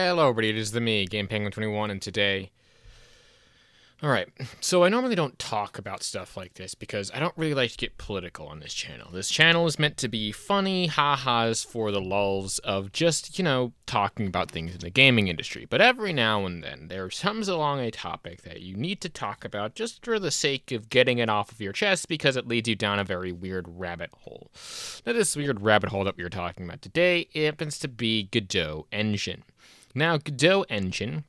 Hello, everybody. It is me, Game Penguin 21, and today. Alright, so I normally don't talk about stuff like this because I don't really like to get political on this channel. This channel is meant to be funny ha-has for the lulls of just, talking about things in the gaming industry. But every now and then, there comes along a topic that you need to talk about just for the sake of getting it off of your chest because it leads you down a very weird rabbit hole. Now, this weird rabbit hole that we are talking about today happens to be Godot Engine. Now, Godot Engine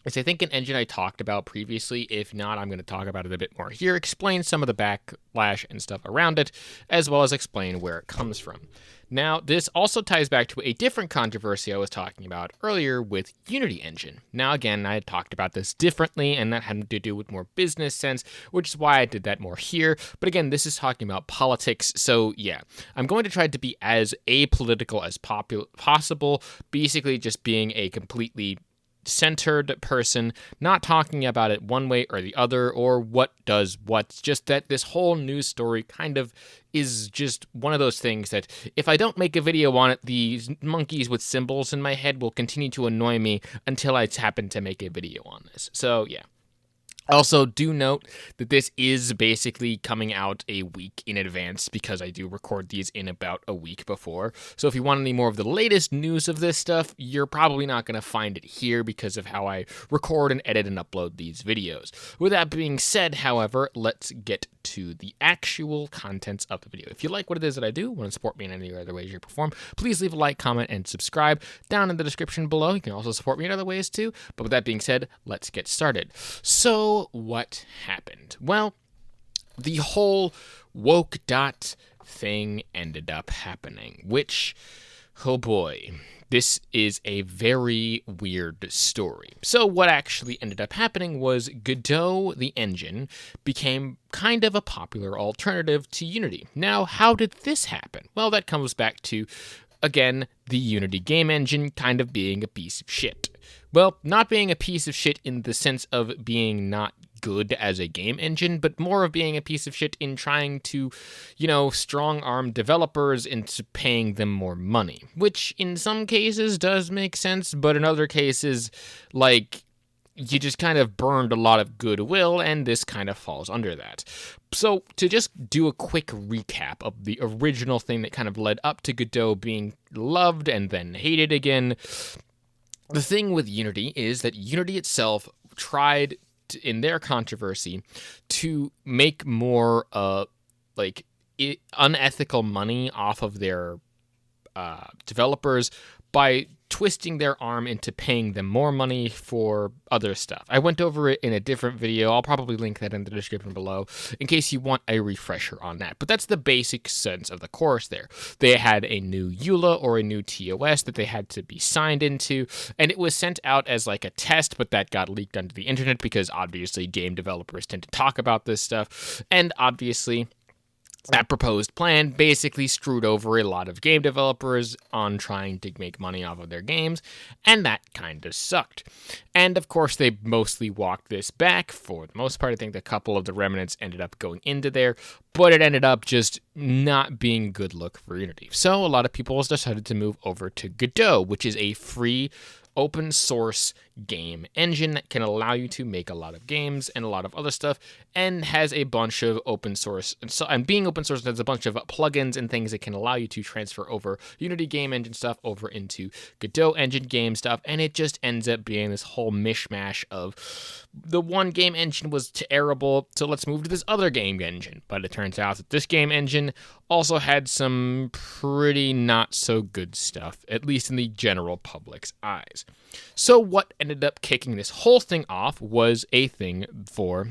is, I think, an engine I talked about previously. If not, I'm going to talk about it a bit more here, explain some of the backlash and stuff around it, as well as explain where it comes from. Now, this also ties back to a different controversy I was talking about earlier with Unity Engine. Now, again, I had talked about this differently, and that had to do with more business sense, which is why I did that more here. But again, this is talking about politics, so yeah. I'm going to try to be as apolitical as possible, basically just being a completely centered person, not talking about it one way or the other or what does what. Just that this whole news story kind of is just one of those things that if I don't make a video on it, these monkeys with symbols in my head will continue to annoy me until I happen to make a video on this. So yeah. Also, do note that this is basically coming out a week in advance because I do record these in about a week before. So if you want any more of the latest news of this stuff, you're probably not going to find it here because of how I record and edit and upload these videos. With that being said, however, let's get to the actual contents of the video. If you like what it is that I do, want to support me in any other way, shape, or form, please leave a like, comment, and subscribe down in the description below. You can also support me in other ways too. But with that being said, let's get started. So what happened? Well, the whole Wokot thing ended up happening, which, oh boy, this is a very weird story. So what actually ended up happening was Godot, the engine, became kind of a popular alternative to Unity. Now, how did this happen? Well, that comes back to, again, the Unity game engine kind of being a piece of shit. Well, not being a piece of shit in the sense of being not good as a game engine, but more of being a piece of shit in trying to, strong-arm developers into paying them more money, which in some cases does make sense, but in other cases, you just kind of burned a lot of goodwill, and this kind of falls under that. So, to just do a quick recap of the original thing that kind of led up to Godot being loved and then hated again, the thing with Unity is that Unity itself tried in their controversy to make more unethical money off of their developers by twisting their arm into paying them more money for other stuff. I went over it in a different video. I'll probably link that in the description below in case you want a refresher on that. But that's the basic sense of the course there. They had a new EULA or a new TOS that they had to be signed into, and it was sent out as like a test, but that got leaked onto the internet because obviously game developers tend to talk about this stuff, and obviously that proposed plan basically screwed over a lot of game developers on trying to make money off of their games, and that kind of sucked. And of course, they mostly walked this back. For the most part, I think a couple of the remnants ended up going into there, but it ended up just not being a good look for Unity. So a lot of people decided to move over to Godot, which is a free open source game engine that can allow you to make a lot of games and a lot of other stuff, and has a bunch of open source, and being open source, there's a bunch of plugins and things that can allow you to transfer over Unity game engine stuff over into Godot engine game stuff, and it just ends up being this whole mishmash of the one game engine was terrible, so let's move to this other game engine. But it turns out that this game engine also had some pretty not so good stuff, at least in the general public's eyes. So what ended up kicking this whole thing off was a thing for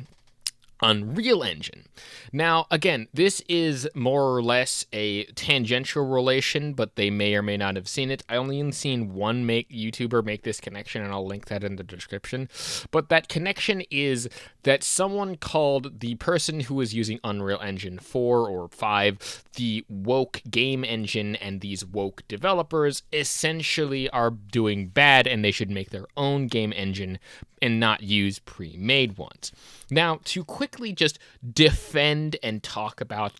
Unreal Engine. Now, again, this is more or less a tangential relation, but they may or may not have seen it. I only seen one YouTuber make this connection, and I'll link that in the description. But that connection is that someone called the person who was using Unreal Engine 4 or 5 the woke game engine, and these woke developers essentially are doing bad, and they should make their own game engine and not use pre-made ones. Now, to quickly just defend and talk about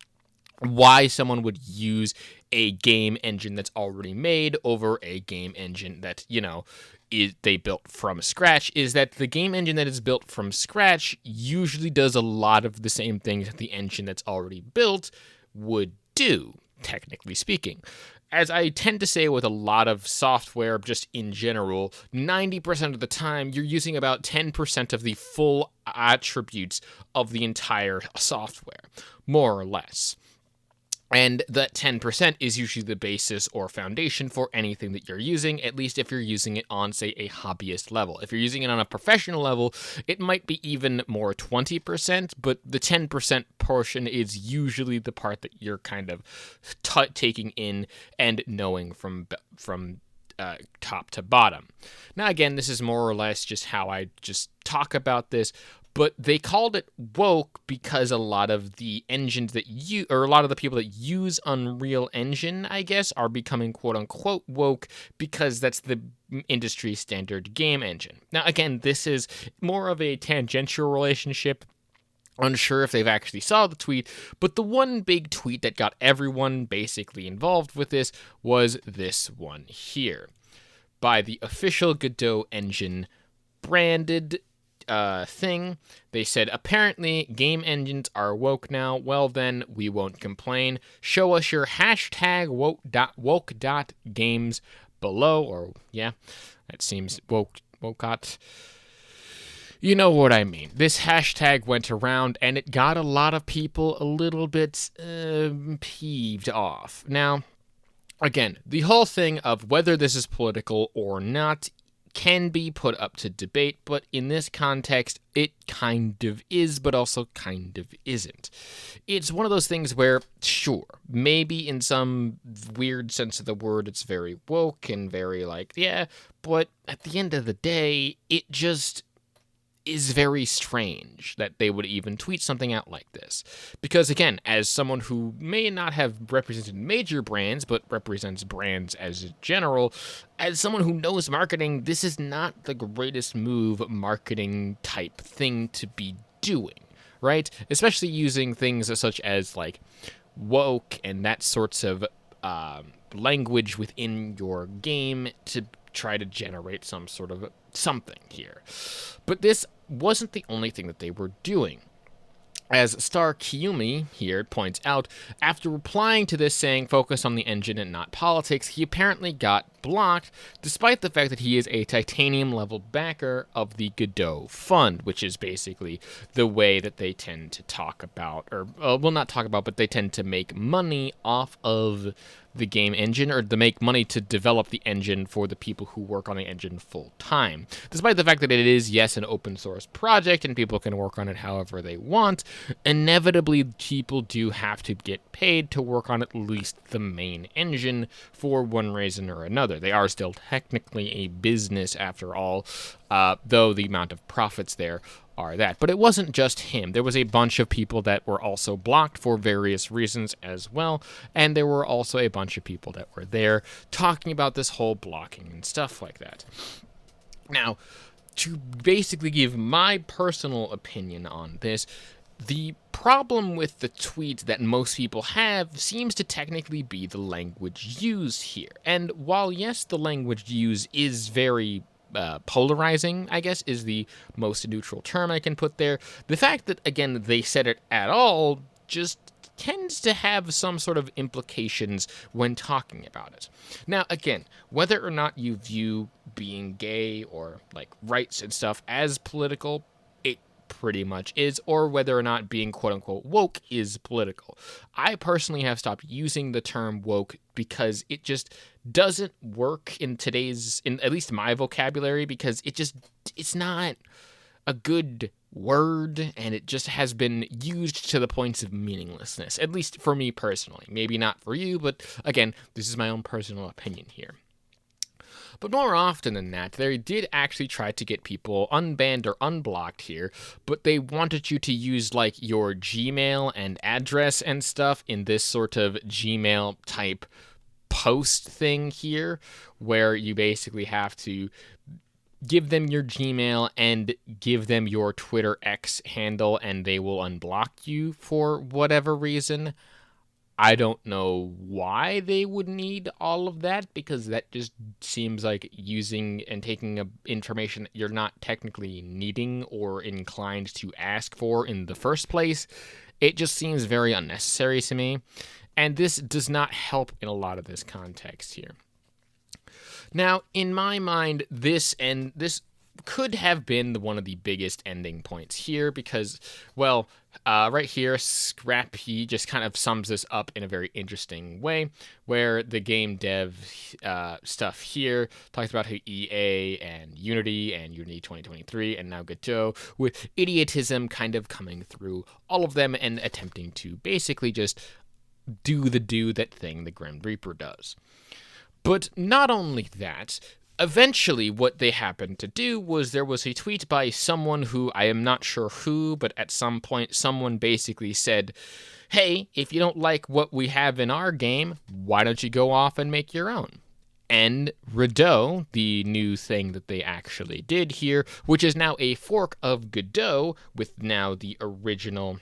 why someone would use a game engine that's already made over a game engine that, they built from scratch, is that the game engine that is built from scratch usually does a lot of the same things that the engine that's already built would do, technically speaking. As I tend to say with a lot of software, just in general, 90% of the time, you're using about 10% of the full attributes of the entire software, more or less. And that 10% is usually the basis or foundation for anything that you're using, at least if you're using it on, say, a hobbyist level. If you're using it on a professional level, it might be even more 20%, but the 10% portion is usually the part that you're kind of taking in and knowing from top to bottom. Now, again, this is more or less just how I just talk about this, but they called it woke because a lot of the engines that a lot of the people that use Unreal Engine, I guess, are becoming quote unquote woke because that's the industry standard game engine. Now, again, this is more of a tangential relationship. Unsure if they've actually saw the tweet, but the one big tweet that got everyone basically involved with this was this one here by the official Godot Engine branded thing. They said, apparently game engines are woke now. Well then, we won't complain. Show us your hashtag woke.games below. Or yeah, that seems Wokot. You know what I mean. This hashtag went around and it got a lot of people a little bit peeved off. Now, again, the whole thing of whether this is political or not can be put up to debate, but in this context, it kind of is, but also kind of isn't. It's one of those things where, sure, maybe in some weird sense of the word, it's very woke and very yeah, but at the end of the day, it just is very strange that they would even tweet something out like this. Because again, as someone who may not have represented major brands, but represents brands as a general, as someone who knows marketing, this is not the greatest move marketing type thing to be doing, right? Especially using things such as woke and that sorts of language within your game to try to generate some sort of something here. But this wasn't the only thing that they were doing. As Star Kiyumi here points out, after replying to this saying focus on the engine and not politics, he apparently got blocked, despite the fact that he is a titanium level backer of the Godot Fund, which is basically the way that they tend to talk about, or not talk about, but they tend to make money off of the game engine, or to make money to develop the engine for the people who work on the engine full time. Despite the fact that it is, yes, an open source project and people can work on it however they want, inevitably people do have to get paid to work on at least the main engine for one reason or another. They are still technically a business after all, though the amount of profits there are that. But it wasn't just him. There was a bunch of people that were also blocked for various reasons as well, and there were also a bunch of people that were there talking about this whole blocking and stuff like that. Now, to basically give my personal opinion on this, the problem with the tweet that most people have seems to technically be the language used here. And while, yes, the language used is very polarizing, I guess, is the most neutral term I can put there, the fact that, again, they said it at all just tends to have some sort of implications when talking about it. Now, again, whether or not you view being gay or rights and stuff as political, it pretty much is, or whether or not being quote-unquote woke is political. I personally have stopped using the term woke because it just doesn't work in at least my vocabulary, because it's not a good word, and it just has been used to the points of meaninglessness, at least for me personally. Maybe not for you, but again, this is my own personal opinion here. But more often than that, they did actually try to get people unbanned or unblocked here, but they wanted you to use your Gmail and address and stuff in this sort of Gmail type post thing here, where you basically have to give them your Gmail and give them your Twitter X handle, and they will unblock you for whatever reason. I don't know why they would need all of that, because that just seems like using and taking information that you're not technically needing or inclined to ask for in the first place. It just seems very unnecessary to me, and this does not help in a lot of this context here. Now, in my mind, this could have been one of the biggest ending points here because, well, right here, Scrappy just kind of sums this up in a very interesting way, where the game dev stuff here talks about how EA and Unity 2023 and now Godot, with idiotism kind of coming through all of them and attempting to basically just do that thing the Grim Reaper does. But not only that, eventually what they happened to do was there was a tweet by someone who, I am not sure who, but at some point someone basically said, hey, if you don't like what we have in our game, why don't you go off and make your own? And Redot, the new thing that they actually did here, which is now a fork of Godot with now the original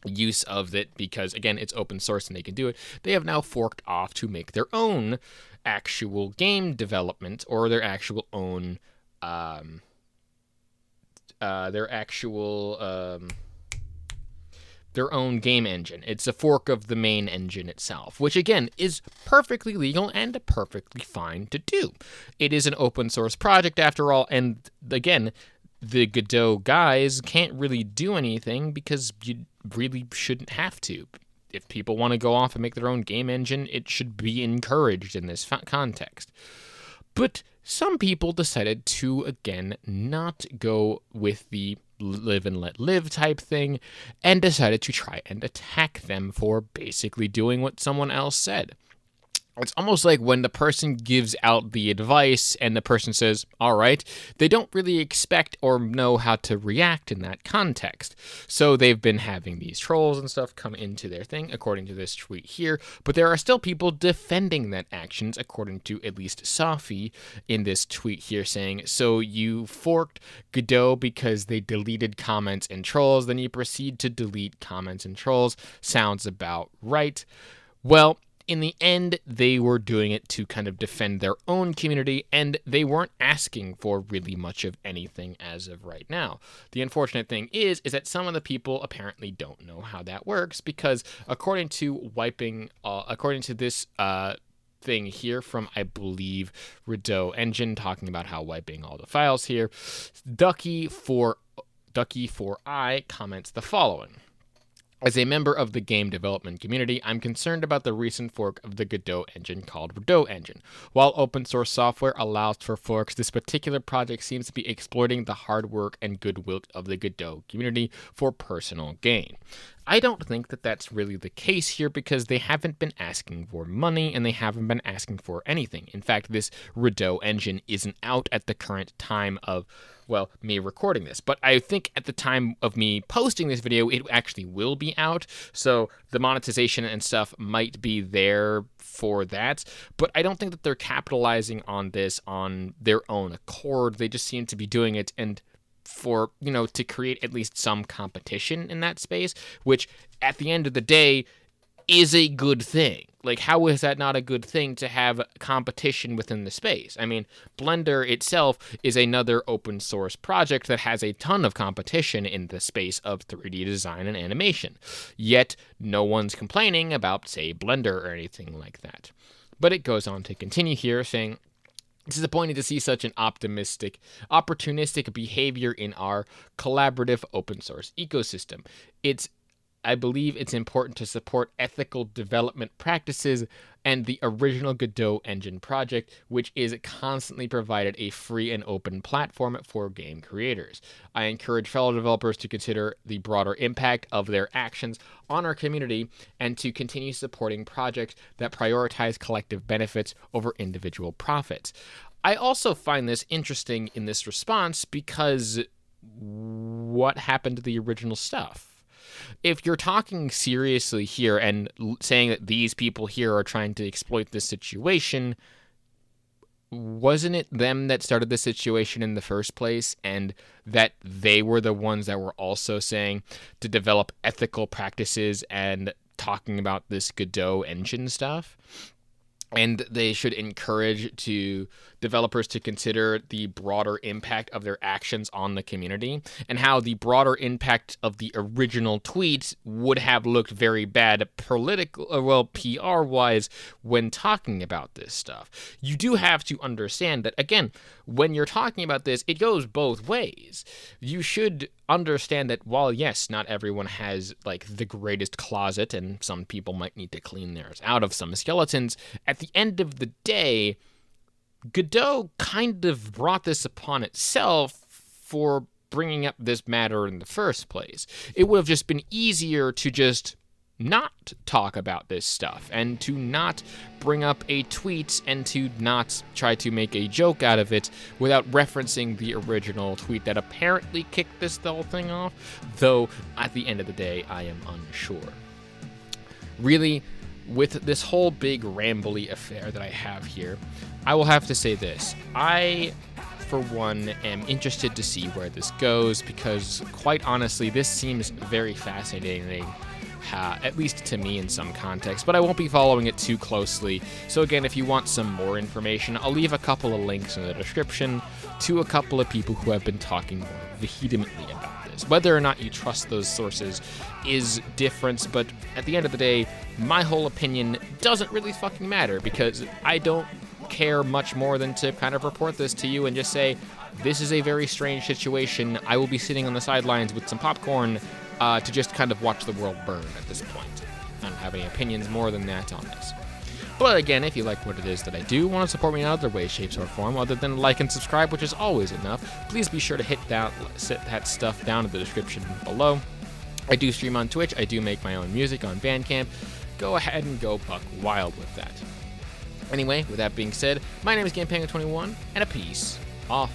use of it, because again it's open source and they can do it, they have now forked off to make their own actual game development, or their actual own their own game engine. It's a fork of the main engine itself, which again is perfectly legal and perfectly fine to do. It is an open source project after all, and again, the Godot guys can't really do anything because you really shouldn't have to. If people want to go off and make their own game engine, it should be encouraged in this context. But some people decided to, again, not go with the live and let live type thing, and decided to try and attack them for basically doing what someone else said. It's almost like when the person gives out the advice and the person says, all right, they don't really expect or know how to react in that context. So they've been having these trolls and stuff come into their thing, according to this tweet here, but there are still people defending that actions, according to at least Safi in this tweet here, saying, so you forked Godot because they deleted comments and trolls, then you proceed to delete comments and trolls. Sounds about right. Well, in the end, they were doing it to kind of defend their own community, and they weren't asking for really much of anything as of right now. The unfortunate thing is that some of the people apparently don't know how that works, because according to this thing here from, I believe, Redot Engine, talking about how wiping all the files here, Ducky4i comments the following. As a member of the game development community, I'm concerned about the recent fork of the Godot engine called Redot Engine. While open source software allows for forks, this particular project seems to be exploiting the hard work and goodwill of the Godot community for personal gain. I don't think that that's really the case here, because they haven't been asking for money and they haven't been asking for anything. In fact, this Redot engine isn't out at the current time of, well, me recording this. But I think at the time of me posting this video, it actually will be out. So the monetization and stuff might be there for that. But I don't think that they're capitalizing on this on their own accord. They just seem to be doing it and for, to create at least some competition in that space, which at the end of the day is a good thing. Like, how is that not a good thing to have competition within the space? I mean, Blender itself is another open source project that has a ton of competition in the space of 3D design and animation. Yet, no one's complaining about, say, Blender or anything like that. But it goes on to continue here, saying, it's disappointing to see such an opportunistic behavior in our collaborative open source ecosystem. I believe it's important to support ethical development practices and the original Godot engine project, which is constantly provided a free and open platform for game creators. I encourage fellow developers to consider the broader impact of their actions on our community and to continue supporting projects that prioritize collective benefits over individual profits. I also find this interesting in this response because what happened to the original stuff? If you're talking seriously here and saying that these people here are trying to exploit this situation, wasn't it them that started the situation in the first place, and that they were the ones that were also saying to develop ethical practices and talking about this Godot engine stuff. And they should encourage developers to consider the broader impact of their actions on the community, and how the broader impact of the original tweet would have looked very bad PR-wise when talking about this stuff. You do have to understand that, again, when you're talking about this, it goes both ways. You should understand that while, yes, not everyone has, like, the greatest closet, and some people might need to clean theirs out of some skeletons, at the end of the day, Godot kind of brought this upon itself for bringing up this matter in the first place. It would have just been easier to just not talk about this stuff, and to not bring up a tweet, and to not try to make a joke out of it without referencing the original tweet that apparently kicked this whole thing off, though at the end of the day, I am unsure. Really, with this whole big rambly affair that I have here, I will have to say this. I, for one, am interested to see where this goes, because quite honestly, this seems very fascinating, at least to me in some context, but I won't be following it too closely. So again, if you want some more information, I'll leave a couple of links in the description to a couple of people who have been talking more vehemently about this. Whether or not you trust those sources is different, but at the end of the day, my whole opinion doesn't really fucking matter, because I don't care much more than to kind of report this to you and just say, this is a very strange situation. I will be sitting on the sidelines with some popcorn to just kind of watch the world burn at this point. I don't have any opinions more than that on this. But again, if you like what it is that I do, want to support me in other ways, shapes, or form, other than like and subscribe, which is always enough, please be sure to set that stuff down in the description below. I do stream on Twitch. I do make my own music on Bandcamp. Go ahead and go buck wild with that. Anyway, with that being said, my name is GamePenguin21, and a peace off.